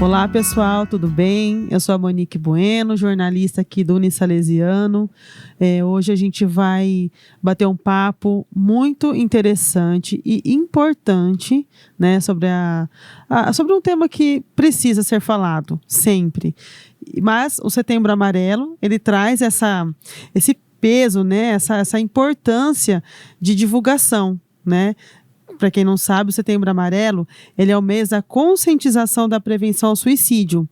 Olá pessoal, tudo bem? Eu sou a Monique Bueno, jornalista aqui do Unisalesiano. Hoje a gente vai bater um papo muito interessante e importante, né, sobre um tema que precisa ser falado sempre. Mas o Setembro Amarelo, ele traz esse peso, né, essa importância de divulgação, né? Para quem não sabe, o Setembro Amarelo, ele é o mês da conscientização da prevenção ao suicídio.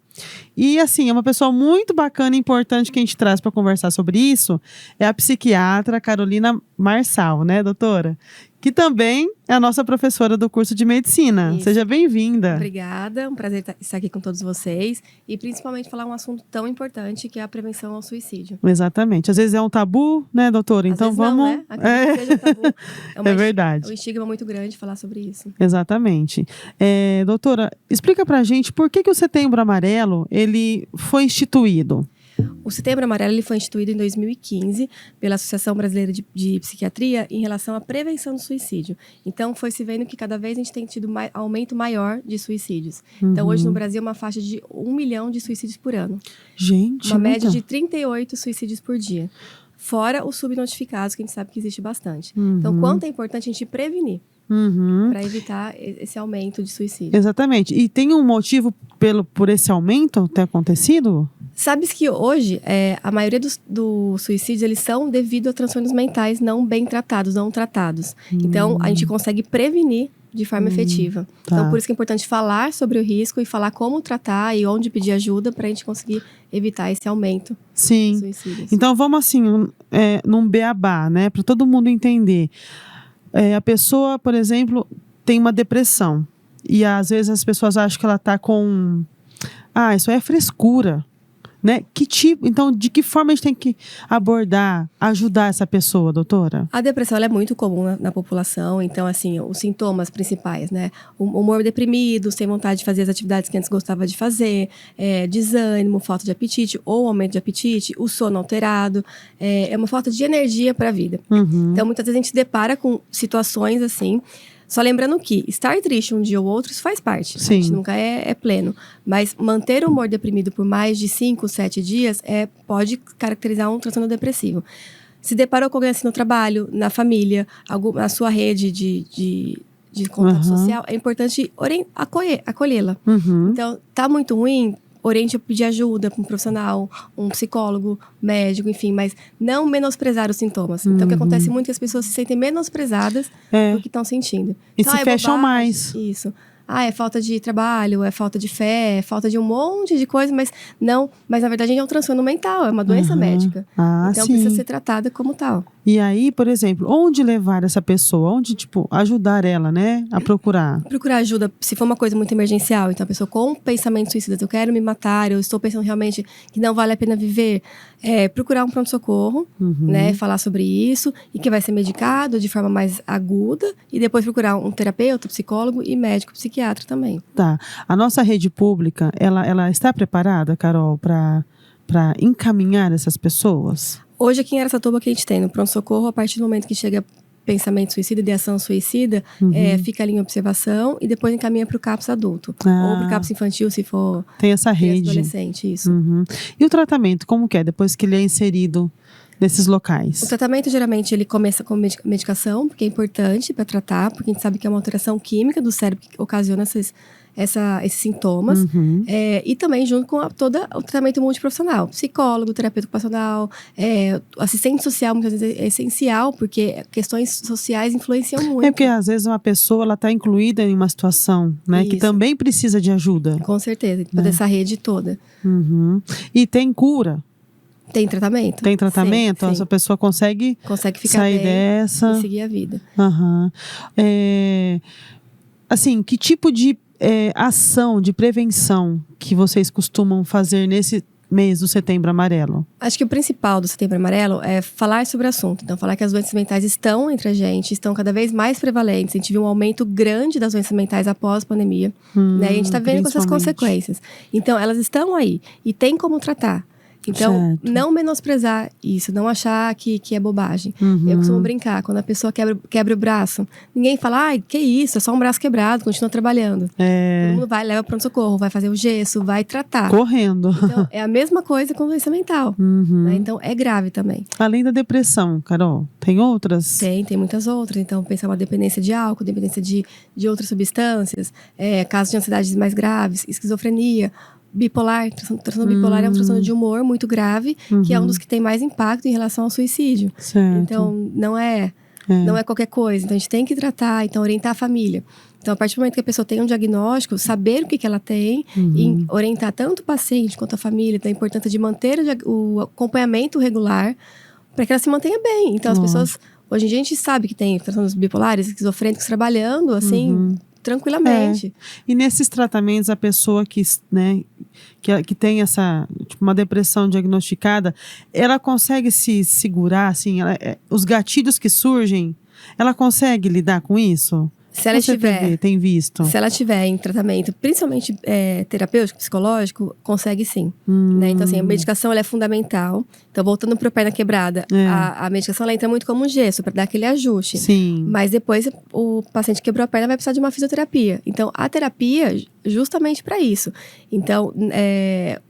E, assim, é uma pessoa muito bacana e importante que a gente traz para conversar sobre isso, é a psiquiatra Carolina Marçal, né, doutora? Que também é a nossa professora do curso de medicina. Isso. Seja bem-vinda. Obrigada, um prazer estar aqui com todos vocês e principalmente falar um assunto tão importante que é a prevenção ao suicídio. Exatamente. Às vezes é um tabu, né, doutora? Então Às vezes vamos... não, né? Acredito que seja um tabu. É verdade. É um estigma muito grande falar sobre isso. Exatamente. Doutora, explica pra gente por que o Setembro Amarelo ele foi instituído. O Setembro Amarelo ele foi instituído em 2015 pela Associação Brasileira de Psiquiatria em relação à prevenção do suicídio. Então, foi se vendo que cada vez a gente tem tido aumento maior de suicídios. Então, hoje no Brasil, é uma faixa de 1 milhão de suicídios por ano. Gente, uma média de 38 suicídios por dia. Fora os subnotificados, que a gente sabe que existe bastante. Então, quanto é importante a gente prevenir para evitar esse aumento de suicídio. Exatamente. E tem um motivo por esse aumento ter acontecido? Sabes que hoje, a maioria dos suicídios, eles são devido a transtornos mentais não bem tratados, não tratados. Então, a gente consegue prevenir de forma efetiva. Tá. Então, por isso que é importante falar sobre o risco e falar como tratar e onde pedir ajuda para a gente conseguir evitar esse aumento de suicídios. Então, vamos assim, num beabá, né? Para todo mundo entender. A pessoa, por exemplo, tem uma depressão. E às vezes as pessoas acham que ela está com... isso aí é frescura. Né? Então, de que forma a gente tem que abordar, ajudar essa pessoa, doutora? A depressão ela é muito comum na população, então, assim, os sintomas principais, né? O humor deprimido, sem vontade de fazer as atividades que antes gostava de fazer, desânimo, falta de apetite ou aumento de apetite, o sono alterado, é uma falta de energia para a vida. Então, muitas vezes a gente se depara com situações assim. Só lembrando que estar triste um dia ou outro, isso faz parte. Sim. A gente nunca é pleno. Mas manter o humor deprimido por mais de 5, 7 dias pode caracterizar um transtorno depressivo. Se deparou com alguém assim no trabalho, na família, na sua rede de contato social, é importante acolhê-la. Então, tá muito ruim, oriente a pedir ajuda para um profissional, um psicólogo, médico, enfim, mas não menosprezar os sintomas. Então, o que acontece muito é que as pessoas se sentem menosprezadas do que estão sentindo. E então, se fecham bobagem, mais. Isso. É falta de trabalho, é falta de fé, é falta de um monte de coisa, mas na verdade é um transtorno mental, é uma doença médica. Então, precisa ser tratada como tal. E aí, por exemplo, onde levar essa pessoa? Onde, ajudar ela, né? A procurar? Procurar ajuda, se for uma coisa muito emergencial. Então, a pessoa com pensamentos suicidas, eu quero me matar, eu estou pensando realmente que não vale a pena viver. Procurar um pronto-socorro, né? Falar sobre isso e que vai ser medicado de forma mais aguda. E depois procurar um terapeuta, psicólogo e médico, psiquiatra também. Tá. A nossa rede pública, ela está preparada, Carol, para encaminhar essas pessoas? Hoje, aqui em Araçatuba, que a gente tem no pronto-socorro, a partir do momento que chega pensamento suicida, ideação suicida, fica ali em observação e depois encaminha para o CAPS adulto. Ou para o CAPS infantil, se for tem essa rede. Adolescente, isso. E o tratamento, como que é, depois que ele é inserido nesses locais? O tratamento, geralmente, ele começa com medicação, porque é importante para tratar, porque a gente sabe que é uma alteração química do cérebro que ocasiona esses sintomas. E também junto com todo o tratamento multiprofissional. Psicólogo, terapeuta ocupacional, assistente social, muitas vezes é essencial, porque questões sociais influenciam muito. Porque às vezes uma pessoa está incluída em uma situação, né, que também precisa de ajuda. Com certeza, toda essa rede toda. E tem cura? Tem tratamento. Tem tratamento? Sim. Essa pessoa consegue ficar sair bem dessa e seguir a vida. Assim, que tipo de ação, de prevenção que vocês costumam fazer nesse mês do Setembro Amarelo? Acho que o principal do Setembro Amarelo é falar sobre o assunto. Então, falar que as doenças mentais estão entre a gente, estão cada vez mais prevalentes. A gente viu um aumento grande das doenças mentais após a pandemia. Né? E a gente está vendo com essas consequências. Então, elas estão aí e tem como tratar. Então, Certo. não menosprezar isso, não achar que é bobagem. Uhum. Eu costumo brincar, quando a pessoa quebra o braço, ninguém fala, ai, que isso, é só um braço quebrado, continua trabalhando. Todo mundo vai, leva pronto-socorro, vai fazer o gesso, vai tratar. Correndo. Então, é a mesma coisa com doença mental. Uhum. Né? Então, é grave também. Além da depressão, Carol, tem outras? Tem muitas outras. Então, pensar uma dependência de álcool, dependência de outras substâncias, casos de ansiedades mais graves, esquizofrenia, bipolar. Transtorno bipolar é um transtorno de humor muito grave, que é um dos que tem mais impacto em relação ao suicídio. Certo. Então, não é qualquer coisa. Então, a gente tem que tratar, então, orientar a família. Então, a partir do momento que a pessoa tem um diagnóstico, saber o que ela tem e orientar tanto o paciente quanto a família da importância de manter o acompanhamento regular para que ela se mantenha bem. Então, as pessoas... Hoje em dia, a gente sabe que tem transtornos bipolares, esquizofrênicos trabalhando, assim, tranquilamente. E nesses tratamentos, a pessoa que tem essa, tipo, uma depressão diagnosticada, ela consegue se segurar, assim, os gatilhos que surgem, ela consegue lidar com isso? Se ela tem visto? Se ela estiver em tratamento, principalmente terapêutico, psicológico, consegue sim. Né? Então, assim, a medicação ela é fundamental. Então, voltando para a perna quebrada, a medicação ela entra muito como um gesso, para dar aquele ajuste. Sim. Mas depois, o paciente quebrou a perna, vai precisar de uma fisioterapia. Então, a terapia, justamente para isso. Então,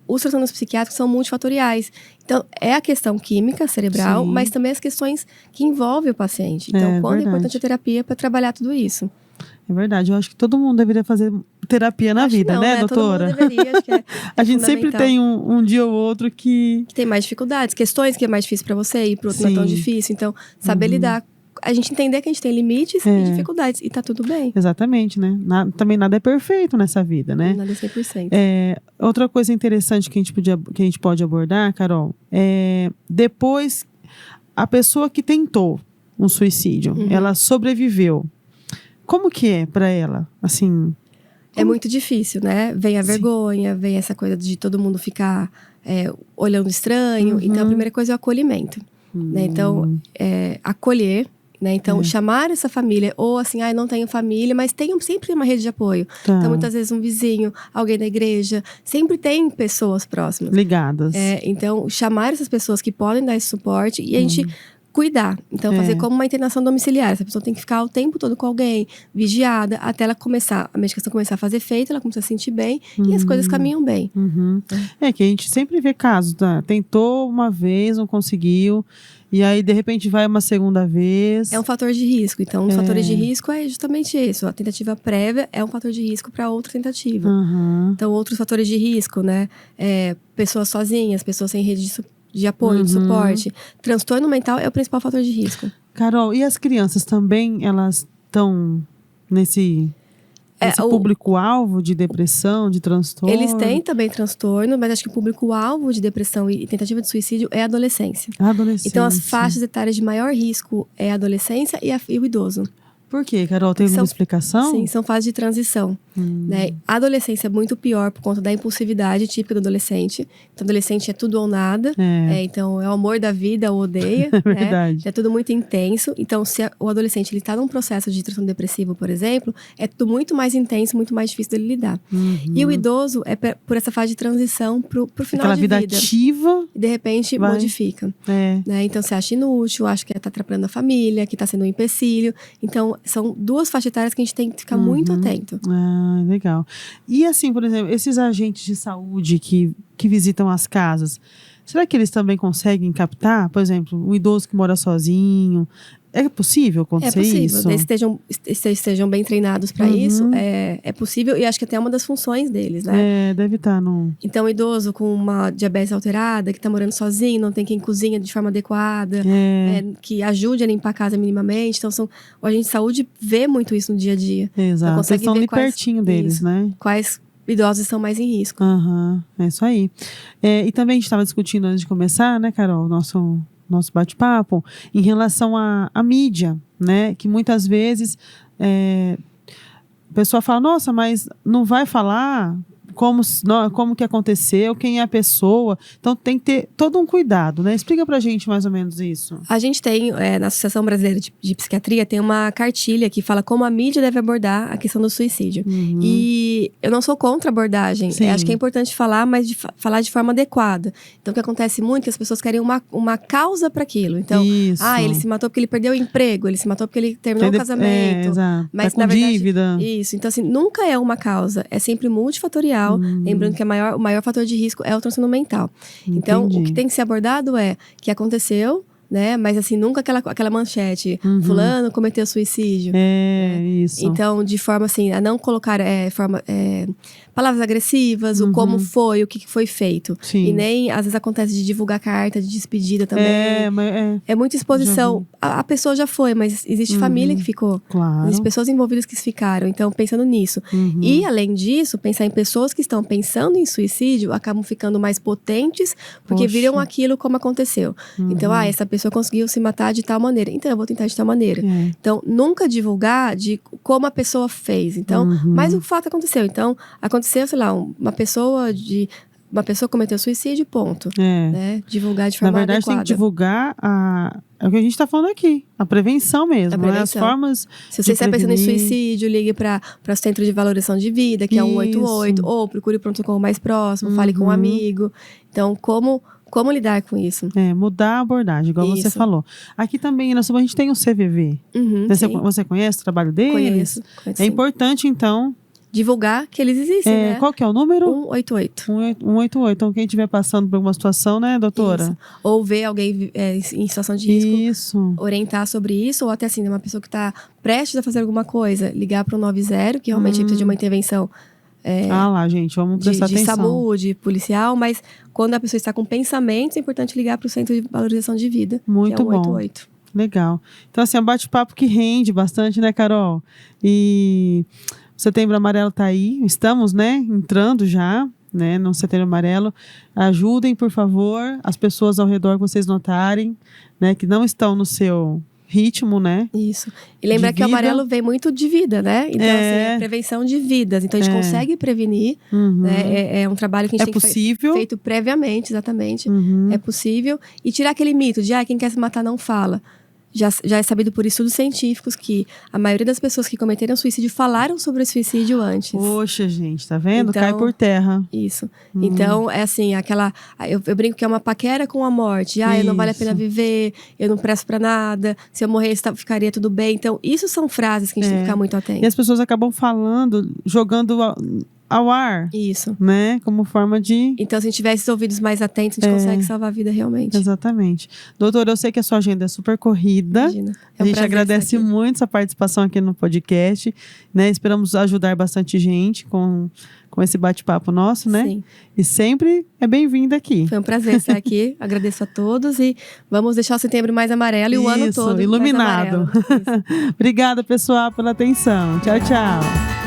os transtornos psiquiátricos são multifatoriais. Então, é a questão química cerebral, mas também as questões que envolvem o paciente. Então, quanto é importante a terapia para trabalhar tudo isso? É verdade, eu acho que todo mundo deveria fazer terapia na vida, não, né, doutora? Todo mundo deveria, acho que a gente sempre tem um dia ou outro que tem mais dificuldades, questões que é mais difícil para você e pro outro não é tão difícil. Então, saber lidar, a gente entender que a gente tem limites e dificuldades e tá tudo bem. Exatamente, né? Também nada é perfeito nessa vida, né? Nada é 100%. Outra coisa interessante que a gente pode abordar, Carol, depois a pessoa que tentou um suicídio, ela sobreviveu. Como que é para ela? Assim, é muito difícil, né? Vem a vergonha, vem essa coisa de todo mundo ficar olhando estranho. Então, a primeira coisa é o acolhimento. Né? Então, acolher, né? Então, chamar essa família, ou assim, não tenho família, mas tenho sempre uma rede de apoio. Tá. Então, muitas vezes um vizinho, alguém da igreja, sempre tem pessoas próximas. Ligadas. Então, chamar essas pessoas que podem dar esse suporte e a gente cuidar. Então, fazer como uma internação domiciliar. Essa pessoa tem que ficar o tempo todo com alguém, vigiada, até ela a medicação começar a fazer efeito, ela começa a se sentir bem e as coisas caminham bem. É que a gente sempre vê casos, tá? Tentou uma vez, não conseguiu, e aí de repente vai uma segunda vez. É um fator de risco. Então, um dos fatores de risco é justamente isso. A tentativa prévia é um fator de risco para outra tentativa. Então, outros fatores de risco, né? Pessoas sozinhas, pessoas sem rede de apoio, de suporte. Transtorno mental é o principal fator de risco. Carol, e as crianças também, elas estão nesse público-alvo de depressão, de transtorno? Eles têm também transtorno, mas acho que o público-alvo de depressão e tentativa de suicídio é a adolescência. A adolescência. Então, as faixas etárias de maior risco é a adolescência e o idoso. Por quê, Carol? Tem alguma explicação? Sim, são fases de transição. Né? A adolescência é muito pior por conta da impulsividade típica do adolescente. Então, adolescente é tudo ou nada. Então, é o amor da vida ou odeia. É verdade. Né? É tudo muito intenso. Então, se o adolescente está num processo de transtorno depressivo, por exemplo, é tudo muito mais intenso, muito mais difícil dele lidar. E o idoso é por essa fase de transição pro final aquela de vida vida. ativa. E, de repente, modifica. Né? Então, você acha inútil, acha que está atrapalhando a família, que está sendo um empecilho. Então, são duas faixas etárias que a gente tem que ficar muito atento. Legal. E assim, por exemplo, esses agentes de saúde que visitam as casas, será que eles também conseguem captar, por exemplo, um idoso que mora sozinho? É possível acontecer isso? É possível, estejam bem treinados para isso, é possível, e acho que até é uma das funções deles, né? Deve estar no... Então, o idoso com uma diabetes alterada, que está morando sozinho, não tem quem cozinha de forma adequada, que ajude a limpar a casa minimamente. Então, o agente de saúde vê muito isso no dia a dia. Exato, então, eles estão ali pertinho deles, né? Quais idosos estão mais em risco. É isso aí. E também a gente estava discutindo antes de começar, né, Carol, nosso bate-papo, em relação à mídia, né? Que muitas vezes a pessoa fala, nossa, mas não vai falar como que aconteceu, quem é a pessoa. Então tem que ter todo um cuidado, né? Explica pra gente mais ou menos isso. A gente tem, na Associação Brasileira de Psiquiatria, tem uma cartilha que fala como a mídia deve abordar a questão do suicídio. E eu não sou contra a abordagem. Acho que é importante falar, mas falar de forma adequada. Então, o que acontece muito é que as pessoas querem uma causa para aquilo. Então, ele se matou porque ele perdeu o emprego, ele se matou porque ele terminou o casamento. Exato. Mas, tá com dívida. Isso. Então, assim, nunca é uma causa. É sempre multifatorial. Lembrando que o maior fator de risco é o transtorno mental. Então, o que tem que ser abordado é que aconteceu, né? Mas assim, nunca aquela manchete, fulano cometeu suicídio. Isso. Então, de forma assim, a não colocar palavras agressivas, o como foi, o que foi feito. Sim. E nem, às vezes acontece de divulgar carta de despedida também. É muita exposição. A pessoa já foi, mas existe família que ficou. Claro. Existem pessoas envolvidas que ficaram. Então, pensando nisso. E, além disso, pensar em pessoas que estão pensando em suicídio, acabam ficando mais potentes, porque viram aquilo como aconteceu. Então, essa pessoa conseguiu se matar de tal maneira, então eu vou tentar de tal maneira. Então, nunca divulgar de como a pessoa fez. Então, mas o fato aconteceu. Então, aconteceu, sei lá, uma pessoa cometeu suicídio, ponto. Né? Divulgar de forma adequada. Na verdade, tem que divulgar é o que a gente está falando aqui, a prevenção mesmo, né? As formas. Se você está pensando em suicídio, ligue para o Centro de Valorização de Vida, que é 188, ou procure o pronto-socorro mais próximo, fale com um amigo. Então, como lidar com isso? Mudar a abordagem, igual você falou. Aqui também, na Suba, a gente tem o CVV. Você conhece o trabalho deles? Conheço É importante, então, divulgar que eles existem, né? Qual que é o número? 188. 188. Então, quem estiver passando por alguma situação, né, doutora? Isso. Ou ver alguém em situação de risco, orientar sobre isso, ou até assim, uma pessoa que está prestes a fazer alguma coisa, ligar para o 90, que realmente precisa de uma intervenção gente, vamos prestar atenção. De saúde, policial, mas quando a pessoa está com pensamentos, é importante ligar para o Centro de Valorização de Vida, muito que é o 188. Bom. Legal. Então, assim, é um bate-papo que rende bastante, né, Carol? E o Setembro Amarelo tá aí, estamos, né, entrando já, né, no Setembro Amarelo. Ajudem, por favor, as pessoas ao redor que vocês notarem, né, que não estão no seu ritmo, né? Isso. E lembra que o amarelo vem muito de vida, né? Então, assim, é prevenção de vidas. Então, a gente consegue prevenir, né? É um trabalho que a gente tem feito previamente, exatamente. É possível. E tirar aquele mito de, quem quer se matar não fala. Já é sabido por estudos científicos que a maioria das pessoas que cometeram suicídio falaram sobre o suicídio antes. Poxa, gente, tá vendo? Então, cai por terra. Isso. Então, é assim, eu brinco que é uma paquera com a morte. Eu não vale a pena viver, eu não presto pra nada, se eu morrer, ficaria tudo bem. Então, isso são frases que a gente tem que ficar muito atento. E as pessoas acabam falando, jogando ao ar. Isso. Né? Como forma de... Então, se a gente tiver esses ouvidos mais atentos, a gente consegue salvar a vida realmente. Exatamente. Doutora, eu sei que a sua agenda é super corrida. Imagina. A gente agradece muito sua participação aqui no podcast, né? Esperamos ajudar bastante gente com esse bate-papo nosso, né? Sim. E sempre é bem-vinda aqui. Foi um prazer estar aqui. Agradeço a todos e vamos deixar o Setembro mais amarelo e o ano todo iluminado. mais amarelo. Obrigada, pessoal, pela atenção. Tchau, tchau.